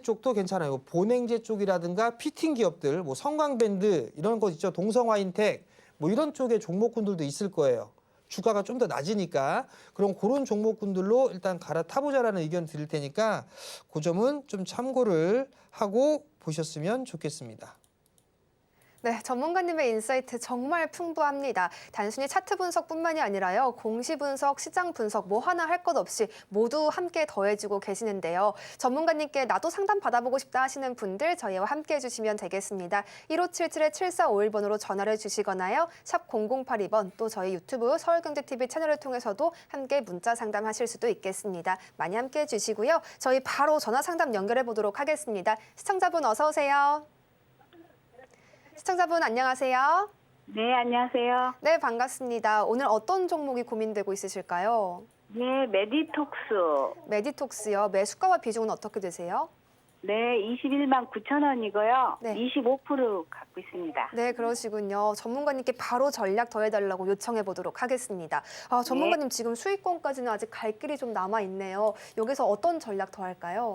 쪽도 괜찮아요. 보냉제 쪽이라든가 피팅 기업들, 뭐 성광밴드 이런 거 있죠. 동성화인텍 뭐 이런 쪽의 종목군들도 있을 거예요. 주가가 좀 더 낮으니까. 그럼 그런 종목군들로 일단 갈아타보자라는 의견 드릴 테니까 그 점은 좀 참고를 하고 보셨으면 좋겠습니다. 네, 전문가님의 인사이트 정말 풍부합니다. 단순히 차트 분석뿐만이 아니라요. 공시 분석, 시장 분석 뭐 하나 할 것 없이 모두 함께 더해주고 계시는데요. 전문가님께 나도 상담 받아보고 싶다 하시는 분들 저희와 함께 해주시면 되겠습니다. 1577-7451번으로 전화를 주시거나요. 샵 0082번 또 저희 유튜브 서울경제TV 채널을 통해서도 함께 문자 상담하실 수도 있겠습니다. 많이 함께 해주시고요. 저희 바로 전화 상담 연결해 보도록 하겠습니다. 시청자분 어서 오세요. 시청자분 안녕하세요. 네, 안녕하세요. 네, 반갑습니다. 오늘 어떤 종목이 고민되고 있으실까요? 네, 메디톡스. 메디톡스요. 매수가와 비중은 어떻게 되세요? 네, 21만 9천 원이고요. 네. 25% 갖고 있습니다. 네, 그러시군요. 전문가님께 바로 전략 더해달라고 요청해 보도록 하겠습니다. 전문가님 지금 수익권까지는 아직 갈 길이 좀 남아 있네요. 여기서 어떤 전략 더할까요?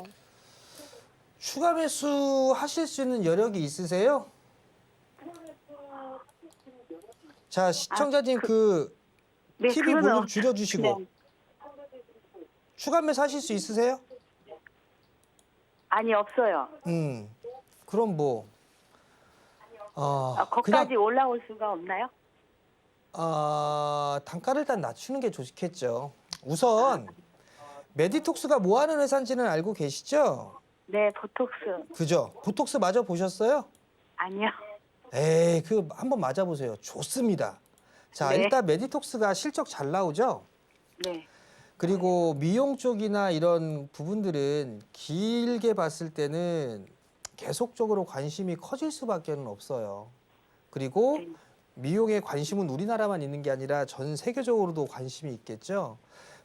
추가 매수 하실 수 있는 여력이 있으세요? 자, 시청자님 네, TV 그거는 볼륨 줄여주시고 그냥- 추가 매수 하실 수 있으세요? 아니, 없어요. 그럼 뭐 거기까지 올라올 수가 없나요? 단가를 일단 낮추는 게 좋겠죠. 우선 메디톡스가 뭐 하는 회사인지는 알고 계시죠? 네, 보톡스. 그죠? 보톡스 맞아 보셨어요? 아니요. 에이, 한번 맞아 보세요. 좋습니다. 자, 네. 일단 메디톡스가 실적 잘 나오죠? 네. 그리고 미용 쪽이나 이런 부분들은 길게 봤을 때는 계속적으로 관심이 커질 수밖에 없어요. 그리고 네. 미용에 관심은 우리나라만 있는 게 아니라 전 세계적으로도 관심이 있겠죠.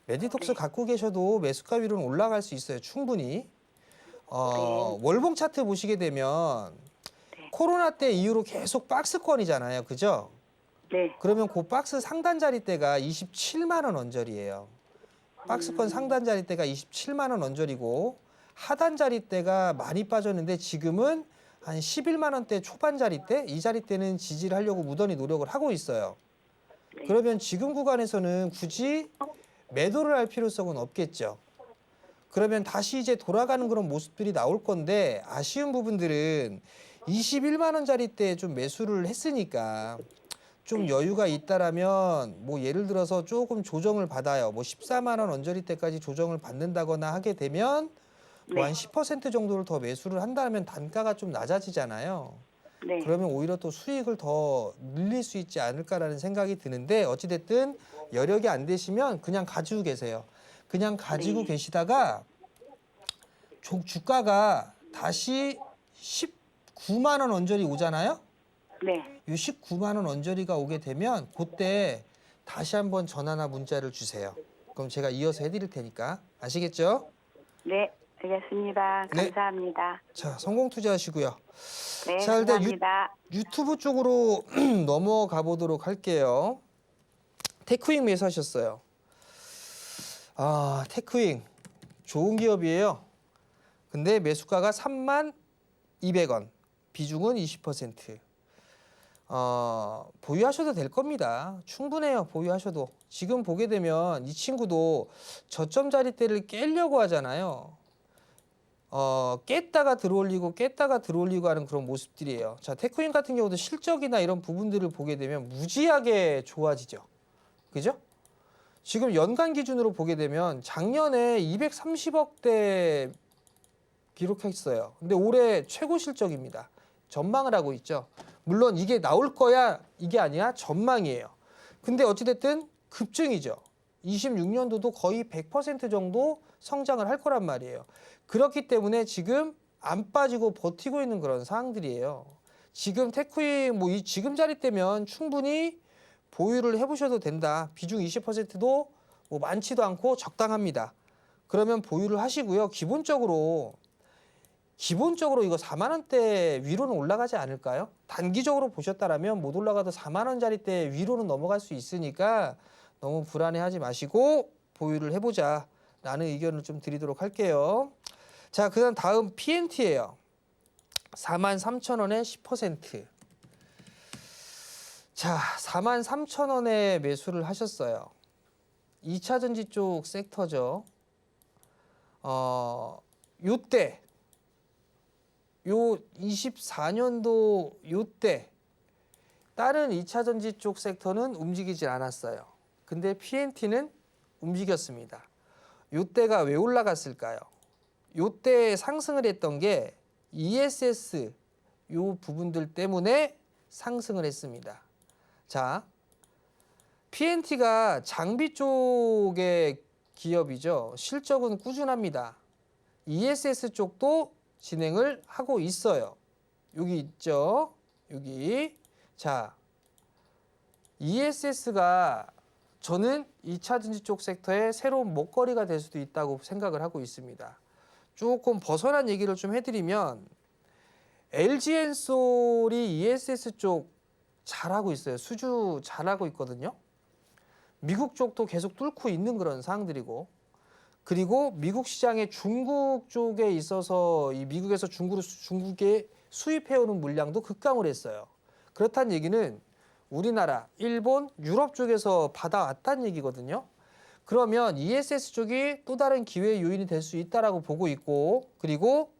메디톡스 네. 갖고 계셔도 매수가 위로는 올라갈 수 있어요. 충분히. 월봉 차트 보시게 되면 네. 코로나 때 이후로 계속 박스권이잖아요. 그죠? 네. 그러면 그 박스 상단 자리대가 27만 원 언저리예요. 박스권 상단 자리대가 27만 원 언저리고 하단 자리대가 많이 빠졌는데 지금은 한 11만 원대 초반 자리대, 이 자리대는 지지를 하려고 무던히 노력을 하고 있어요. 네. 그러면 지금 구간에서는 굳이 매도를 할 필요성은 없겠죠. 그러면 다시 이제 돌아가는 그런 모습들이 나올 건데 아쉬운 부분들은 21만 원짜리때 좀 매수를 했으니까 좀 여유가 있다라면 뭐 예를 들어서 조금 조정을 받아요. 뭐 14만 원 언저리 때까지 조정을 받는다거나 하게 되면 뭐 한 10% 정도를 더 매수를 한다면 단가가 좀 낮아지잖아요. 네. 그러면 오히려 또 수익을 더 늘릴 수 있지 않을까라는 생각이 드는데 어찌됐든 여력이 안 되시면 그냥 가지고 계세요. 그냥 가지고 네. 계시다가 주가가 다시 19만 원 언저리 오잖아요. 네. 이 19만 원 언저리가 오게 되면 그때 다시 한번 전화나 문자를 주세요. 그럼 제가 이어서 해드릴 테니까 아시겠죠? 네. 알겠습니다. 네. 감사합니다. 자, 성공 투자하시고요. 네. 자, 일단 감사합니다. 유튜브 쪽으로 넘어가 보도록 할게요. 테크윙 매수하셨어요. 테크윙 좋은 기업이에요. 근데 매수가가 32,200원, 비중은 20%. 보유하셔도 될 겁니다. 충분해요. 보유하셔도. 지금 보게 되면 이 친구도 저점 자리대를 깨려고 하잖아요. 깼다가 들어올리고 깼다가 들어올리고 하는 그런 모습들이에요. 자, 테크윈 같은 경우도 실적이나 이런 부분들을 보게 되면 무지하게 좋아지죠. 그죠? 지금 연간 기준으로 보게 되면 작년에 230억대 기록했어요. 근데 올해 최고 실적입니다. 전망을 하고 있죠. 물론 이게 나올 거야 이게 아니라 전망이에요. 근데 어찌됐든 급증이죠. 26년도도 거의 100% 정도 성장을 할 거란 말이에요. 그렇기 때문에 지금 안 빠지고 버티고 있는 그런 상황들이에요. 지금 테크윈 이 지금 자리대면 충분히 보유를 해보셔도 된다. 비중 20%도 많지도 않고 적당합니다. 그러면 보유를 하시고요. 기본적으로 이거 4만 원대 위로는 올라가지 않을까요? 단기적으로 보셨다라면 못 올라가도 4만 원짜리대 위로는 넘어갈 수 있으니까 너무 불안해하지 마시고 보유를 해보자라는 의견을 좀 드리도록 할게요. 자, 그다음 다음 PNT예요. 43,000원에 10%. 자, 43,000원에 매수를 하셨어요. 2차 전지 쪽 섹터죠. 요때 요 24년도 요때 다른 2차 전지 쪽 섹터는 움직이질 않았어요. 근데 PNT는 움직였습니다. 요때가 왜 올라갔을까요? 요때 상승을 했던 게 ESS 요 부분들 때문에 상승을 했습니다. 자, PNT가 장비 쪽의 기업이죠. 실적은 꾸준합니다. ESS 쪽도 진행을 하고 있어요. 여기 있죠. 여기. 자, ESS가 저는 2차 전지 쪽 섹터의 새로운 먹거리가 될 수도 있다고 생각을 하고 있습니다. 조금 벗어난 얘기를 좀 해드리면 LG엔솔이 ESS 쪽 잘하고 있어요. 수주 잘하고 있거든요. 미국 쪽도 계속 뚫고 있는 그런 상황들이고, 그리고 미국 시장의 중국 쪽에 있어서 이 미국에서 중국에 수입해오는 물량도 급감을 했어요. 그렇다는 얘기는 우리나라, 일본, 유럽 쪽에서 받아왔다는 얘기거든요. 그러면 ESS 쪽이 또 다른 기회의 요인이 될 수 있다라고 보고 있고, 그리고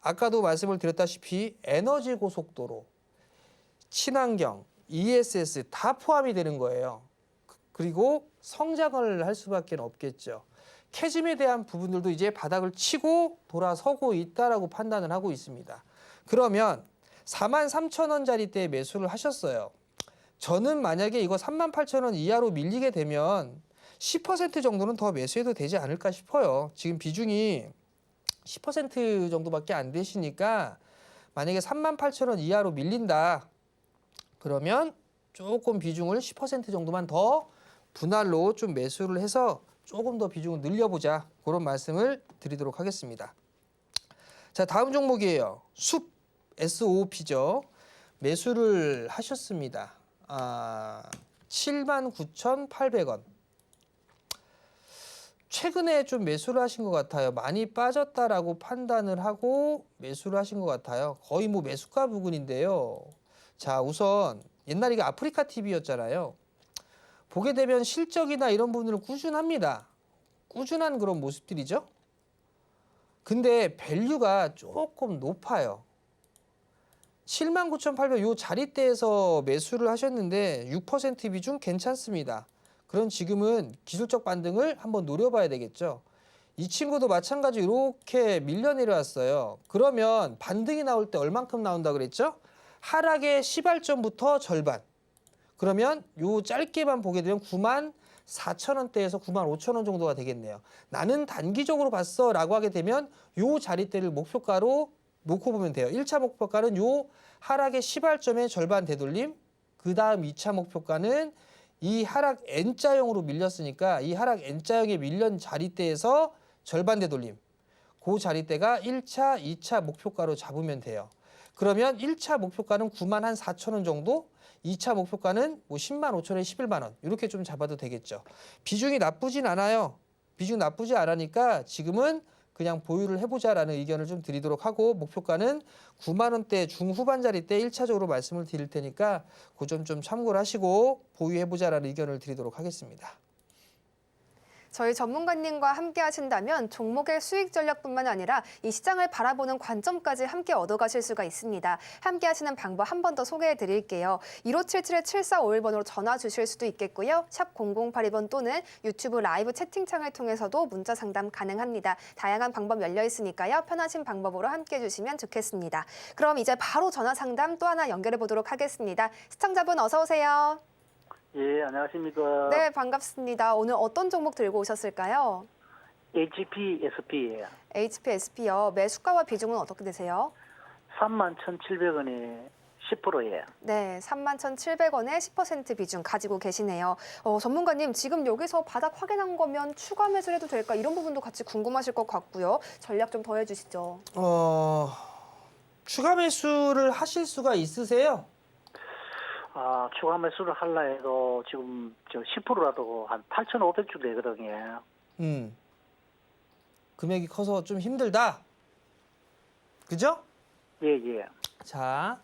아까도 말씀을 드렸다시피 에너지 고속도로, 친환경, ESS 다 포함이 되는 거예요. 그리고 성장을 할 수밖에 없겠죠. 캐즘에 대한 부분들도 이제 바닥을 치고 돌아서고 있다라고 판단을 하고 있습니다. 그러면 43,000원짜리대에 매수를 하셨어요. 저는 만약에 이거 38,000원 이하로 밀리게 되면 10% 정도는 더 매수해도 되지 않을까 싶어요. 지금 비중이 10% 정도밖에 안 되시니까 만약에 38,000원 이하로 밀린다. 그러면 조금 비중을 10% 정도만 더 분할로 좀 매수를 해서 조금 더 비중을 늘려보자. 그런 말씀을 드리도록 하겠습니다. 자, 다음 종목이에요. 숲 SOP죠. 매수를 하셨습니다. 79,800원. 최근에 좀 매수를 하신 것 같아요. 많이 빠졌다라고 판단을 하고 매수를 하신 것 같아요. 거의 매수가 부근인데요. 자, 우선 옛날에 이게 아프리카 TV였잖아요. 보게 되면 실적이나 이런 부분들은 꾸준합니다. 꾸준한 그런 모습들이죠. 근데 밸류가 조금 높아요. 79,800 요 자리대에서 매수를 하셨는데 6% 비중 괜찮습니다. 그럼 지금은 기술적 반등을 한번 노려봐야 되겠죠. 이 친구도 마찬가지로 이렇게 밀려 내려왔어요. 그러면 반등이 나올 때 얼만큼 나온다 그랬죠? 하락의 시발점부터 절반. 그러면 요 짧게만 보게 되면 94,000원대에서 95,000원 정도가 되겠네요. 나는 단기적으로 봤어 라고 하게 되면 요 자리대를 목표가로 놓고 보면 돼요. 1차 목표가는 요 하락의 시발점의 절반 되돌림, 그 다음 2차 목표가는 이 하락 N자형으로 밀렸으니까 이 하락 N자형에 밀린 자리대에서 절반 되돌림, 그 자리대가 1차, 2차 목표가로 잡으면 돼요. 그러면 1차 목표가는 94,000원 정도, 2차 목표가는 105,000원에 11만 원 이렇게 좀 잡아도 되겠죠. 비중이 나쁘진 않아요. 비중 나쁘지 않으니까 지금은 그냥 보유를 해보자라는 의견을 좀 드리도록 하고 목표가는 9만 원대 중후반짜리 때 1차적으로 말씀을 드릴 테니까 그 점 좀 참고를 하시고 보유해보자라는 의견을 드리도록 하겠습니다. 저희 전문가님과 함께 하신다면 종목의 수익 전략뿐만 아니라 이 시장을 바라보는 관점까지 함께 얻어가실 수가 있습니다. 함께 하시는 방법 한 번 더 소개해 드릴게요. 1577-7451번으로 전화 주실 수도 있겠고요. 샵 0082번 또는 유튜브 라이브 채팅창을 통해서도 문자 상담 가능합니다. 다양한 방법 열려 있으니까요. 편하신 방법으로 함께 해주시면 좋겠습니다. 그럼 이제 바로 전화 상담 또 하나 연결해 보도록 하겠습니다. 시청자분 어서 오세요. 예, 안녕하십니까. 네, 반갑습니다. 오늘 어떤 종목 들고 오셨을까요? HPSP예요. HPSP요. 매수가와 비중은 어떻게 되세요? 31,700원에 10%예요. 네, 31,700원에 10% 비중 가지고 계시네요. 전문가님, 지금 여기서 바닥 확인한 거면 추가 매수를 해도 될까? 이런 부분도 같이 궁금하실 것 같고요. 전략 좀 더 해주시죠. 추가 매수를 하실 수가 있으세요? 추가 매수를 하려 해도 지금 10%라도 한 8,500주 되거든요. 금액이 커서 좀 힘들다. 그죠? 예, 예. 자,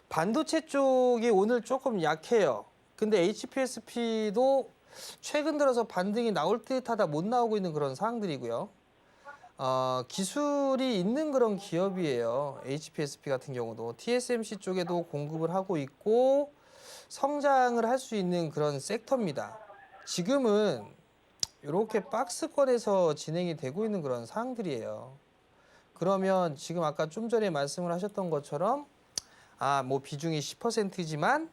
반도체 쪽이 오늘 조금 약해요. 근데 HPSP도 최근 들어서 반등이 나올 듯하다 못 나오고 있는 그런 상황들이고요. 기술이 있는 그런 기업이에요. HPSP 같은 경우도 TSMC 쪽에도 공급을 하고 있고 성장을 할 수 있는 그런 섹터입니다. 지금은 이렇게 박스권에서 진행이 되고 있는 그런 상황들이에요. 그러면 지금 아까 좀 전에 말씀을 하셨던 것처럼 뭐 비중이 10%지만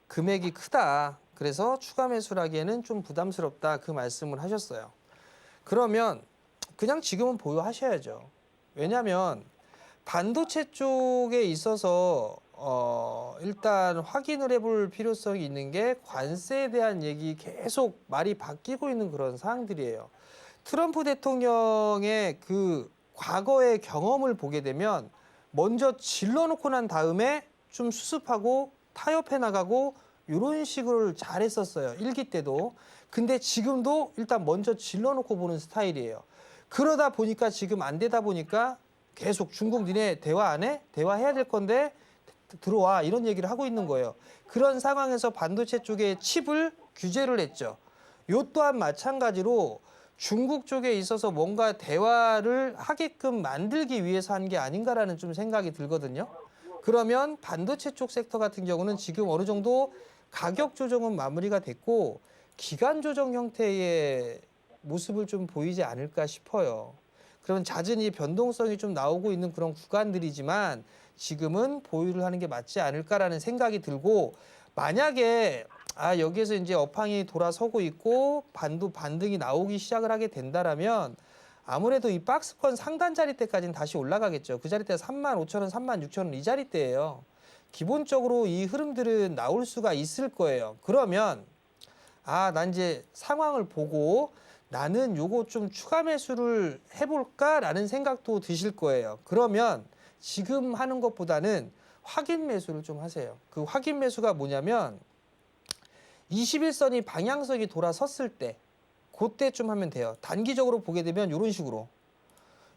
금액이 크다. 그래서 추가 매수하기에는 좀 부담스럽다. 그 말씀을 하셨어요. 그러면 그냥 지금은 보유하셔야죠. 왜냐하면 반도체 쪽에 있어서 일단 확인을 해볼 필요성이 있는 게 관세에 대한 얘기 계속 말이 바뀌고 있는 그런 상황들이에요. 트럼프 대통령의 그 과거의 경험을 보게 되면 먼저 질러놓고 난 다음에 좀 수습하고 타협해 나가고 이런 식으로 잘했었어요. 1기 때도. 근데 지금도 일단 먼저 질러놓고 보는 스타일이에요. 그러다 보니까 지금 안 되다 보니까 계속 중국 니네 대화 안 해? 대화해야 될 건데 들어와 이런 얘기를 하고 있는 거예요. 그런 상황에서 반도체 쪽에 칩을 규제를 했죠. 요 또한 마찬가지로 중국 쪽에 있어서 뭔가 대화를 하게끔 만들기 위해서 한 게 아닌가라는 좀 생각이 들거든요. 그러면 반도체 쪽 섹터 같은 경우는 지금 어느 정도 가격 조정은 마무리가 됐고 기간 조정 형태의 모습을 좀 보이지 않을까 싶어요. 그러면 잦은 이 변동성이 좀 나오고 있는 그런 구간들이지만 지금은 보유를 하는 게 맞지 않을까라는 생각이 들고 만약에 여기에서 이제 업황이 돌아서고 있고 반등이 나오기 시작을 하게 된다라면 아무래도 이 박스권 상단 자리대까지는 다시 올라가겠죠. 그 자리대가 35,000원, 36,000원 이 자리대예요. 기본적으로 이 흐름들은 나올 수가 있을 거예요. 그러면 난 이제 상황을 보고 나는 요거 좀 추가 매수를 해볼까라는 생각도 드실 거예요. 그러면 지금 하는 것보다는 확인 매수를 좀 하세요. 그 확인 매수가 뭐냐면 21선이 방향성이 돌아섰을 때 그때 좀 하면 돼요. 단기적으로 보게 되면 이런 식으로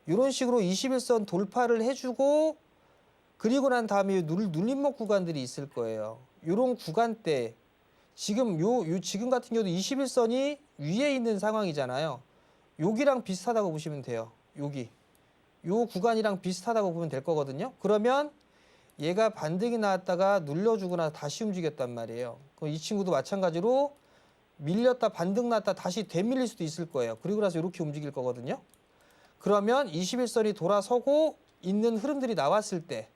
21선 돌파를 해주고 그리고 난 다음에 눌림목 구간들이 있을 거예요. 이런 구간대 지금 지금 같은 경우도 21선이 위에 있는 상황이잖아요. 여기랑 비슷하다고 보시면 돼요. 요 구간이랑 비슷하다고 보면 될 거거든요. 그러면 얘가 반등이 나왔다가 눌려주거나 다시 움직였단 말이에요. 그럼 이 친구도 마찬가지로 밀렸다 반등 났다 다시 되밀릴 수도 있을 거예요. 그리고 나서 이렇게 움직일 거거든요. 그러면 21선이 돌아서고 있는 흐름들이 나왔을 때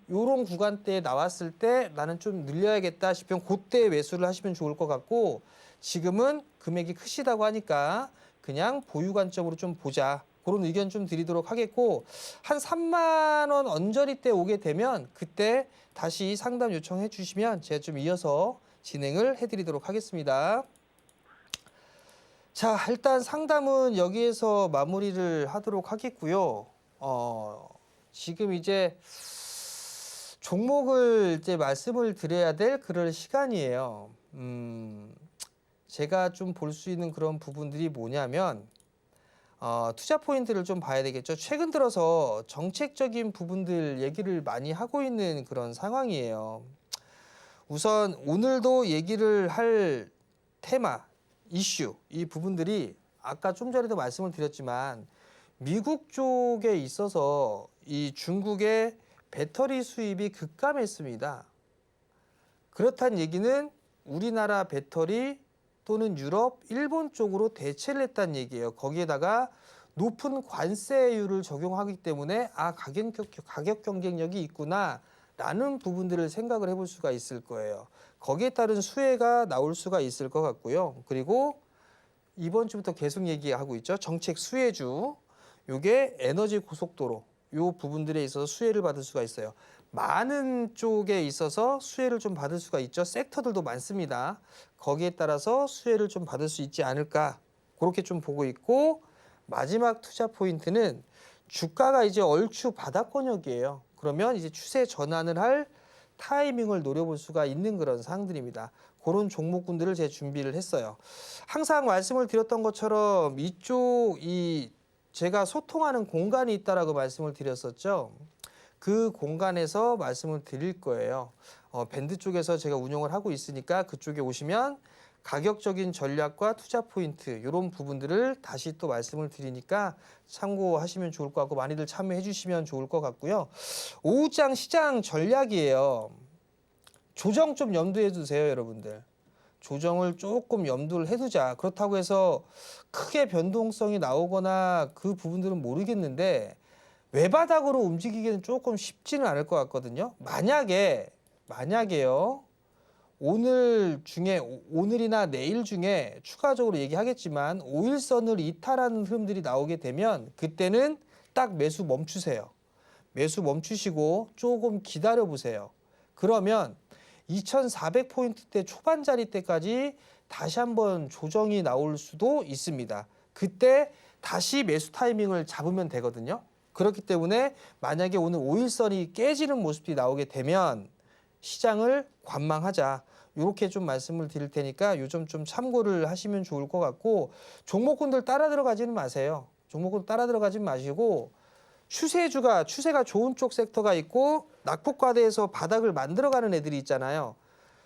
요런 구간대에 나왔을 때 나는 좀 늘려야겠다 싶으면 그때 매수를 하시면 좋을 것 같고 지금은 금액이 크시다고 하니까 그냥 보유 관점으로 좀 보자. 그런 의견 좀 드리도록 하겠고 한 3만 원 언저리 때 오게 되면 그때 다시 상담 요청해 주시면 제가 좀 이어서 진행을 해드리도록 하겠습니다. 자, 일단 상담은 여기에서 마무리를 하도록 하겠고요. 지금 이제 종목을 이제 말씀을 드려야 될 그럴 시간이에요. 제가 좀 볼 수 있는 그런 부분들이 뭐냐면 투자 포인트를 좀 봐야 되겠죠. 최근 들어서 정책적인 부분들 얘기를 많이 하고 있는 그런 상황이에요. 우선 오늘도 얘기를 할 테마, 이슈, 이 부분들이 아까 좀 전에도 말씀을 드렸지만 미국 쪽에 있어서 이 중국의 배터리 수입이 급감했습니다. 그렇다는 얘기는 우리나라 배터리 또는 유럽, 일본 쪽으로 대체를 했다는 얘기예요. 거기에다가 높은 관세율을 적용하기 때문에 가격 경쟁력이 있구나라는 부분들을 생각을 해볼 수가 있을 거예요. 거기에 따른 수혜가 나올 수가 있을 것 같고요. 그리고 이번 주부터 계속 얘기하고 있죠. 정책 수혜주, 요게 에너지 고속도로, 요 부분들에 있어서 수혜를 받을 수가 있어요. 많은 쪽에 있어서 수혜를 좀 받을 수가 있죠. 섹터들도 많습니다. 거기에 따라서 수혜를 좀 받을 수 있지 않을까, 그렇게 좀 보고 있고, 마지막 투자 포인트는 주가가 이제 얼추 바닥권역이에요. 그러면 이제 추세 전환을 할 타이밍을 노려볼 수가 있는 그런 사항들입니다. 그런 종목군들을 제가 준비를 했어요. 항상 말씀을 드렸던 것처럼 제가 소통하는 공간이 있다라고 말씀을 드렸었죠. 그 공간에서 말씀을 드릴 거예요. 밴드 쪽에서 제가 운영을 하고 있으니까 그쪽에 오시면 가격적인 전략과 투자 포인트 이런 부분들을 다시 또 말씀을 드리니까 참고하시면 좋을 것 같고 많이들 참여해 주시면 좋을 것 같고요. 오후장 시장 전략이에요. 조정 좀 염두해 두세요, 여러분들. 조정을 조금 염두를 해두자. 그렇다고 해서 크게 변동성이 나오거나 그 부분들은 모르겠는데 외바닥으로 움직이기는 조금 쉽지는 않을 것 같거든요. 만약에요. 오늘이나 내일 중에 추가적으로 얘기하겠지만 5일선을 이탈하는 흐름들이 나오게 되면 그때는 딱 매수 멈추세요. 매수 멈추시고 조금 기다려 보세요. 그러면 2400포인트대 초반 자리 때까지 다시 한번 조정이 나올 수도 있습니다. 그때 다시 매수 타이밍을 잡으면 되거든요. 그렇기 때문에 만약에 오늘 5일선이 깨지는 모습이 나오게 되면 시장을 관망하자. 이렇게 좀 말씀을 드릴 테니까 요 점 좀 참고를 하시면 좋을 것 같고, 종목군들 따라 들어가지는 마세요. 종목군 따라 들어가지 마시고 추세가 좋은 쪽 섹터가 있고 낙폭과대에서 바닥을 만들어가는 애들이 있잖아요.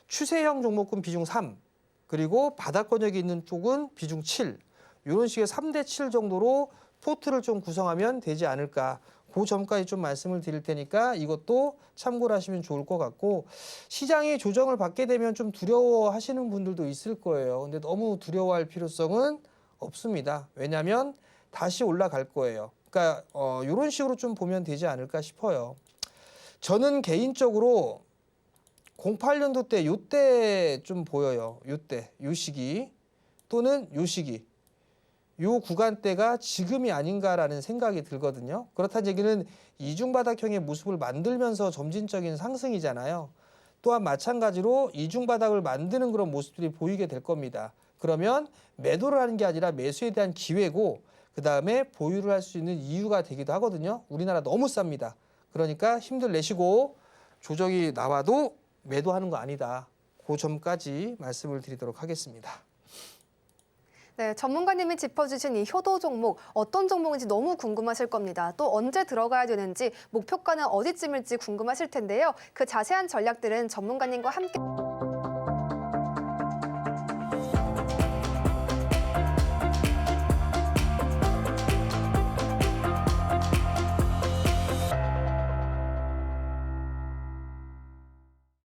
추세형 종목군 비중 3, 그리고 바닥권역이 있는 쪽은 비중 7. 이런 식의 3대 7 정도로 포트를 좀 구성하면 되지 않을까. 그 점까지 좀 말씀을 드릴 테니까 이것도 참고를 하시면 좋을 것 같고, 시장이 조정을 받게 되면 좀 두려워하시는 분들도 있을 거예요. 근데 너무 두려워할 필요성은 없습니다. 왜냐하면 다시 올라갈 거예요. 그러니까 이런 식으로 좀 보면 되지 않을까 싶어요. 저는 개인적으로 08년도 때 요때 좀 보여요. 요 시기 또는 요 시기. 요 구간대가 지금이 아닌가라는 생각이 들거든요. 그렇다는 얘기는 이중바닥형의 모습을 만들면서 점진적인 상승이잖아요. 또한 마찬가지로 이중바닥을 만드는 그런 모습들이 보이게 될 겁니다. 그러면 매도를 하는 게 아니라 매수에 대한 기회고, 그 다음에 보유를 할 수 있는 이유가 되기도 하거든요. 우리나라 너무 쌉니다. 그러니까 힘들 내시고 조정이 나와도 매도하는 거 아니다. 그 점까지 말씀을 드리도록 하겠습니다. 네, 전문가님이 짚어주신 이 효도 종목, 어떤 종목인지 너무 궁금하실 겁니다. 또 언제 들어가야 되는지, 목표가는 어디쯤일지 궁금하실 텐데요. 그 자세한 전략들은 전문가님과 함께